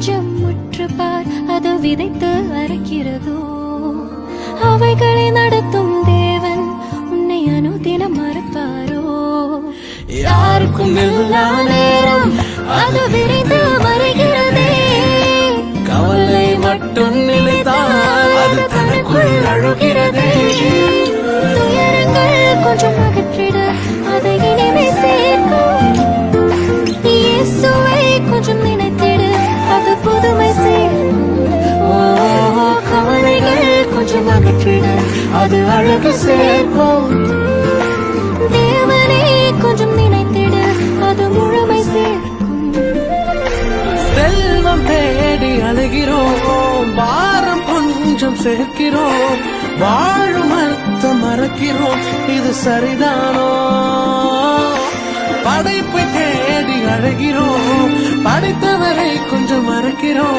கொஞ்சம் முற்று பார், அது விதைத்து அரைக்கிறதோ. அவைகளை நடத்தும் தேவன் உன்னை அனுதினம் மறப்பாரோ. யாருக்கும் எல்லா நேரம் அது விரைந்து மறைகிறதே. கவலை மட்டும் நிலைத்தால் அது தனக்குள் அழுகிறதே. துயரங்கள் கொஞ்சம் அகற்றிட அதை இனிமே சேர்க்கும். இயேசுவை கொஞ்சம் நினைத்திடு, அது புதுமை சேர்க்கும். கவலைகள் கொஞ்சம் அகற்றிட அது அழகு சேர்க்கும். தேவனை கொஞ்சம் நினைத்திடு, அது முழுமை சேர்க்கும். செல்வம் தேடி அழுகிறோம், பாரம் கொஞ்சம் சேர்க்கிறோம், வாழும் அர்த்தம் மறக்கிறோம், இது சரிதானோ? படைப்பை தேடி அழுகிறோம், படைத்தவரை கொஞ்சம் மறக்கிறோம்,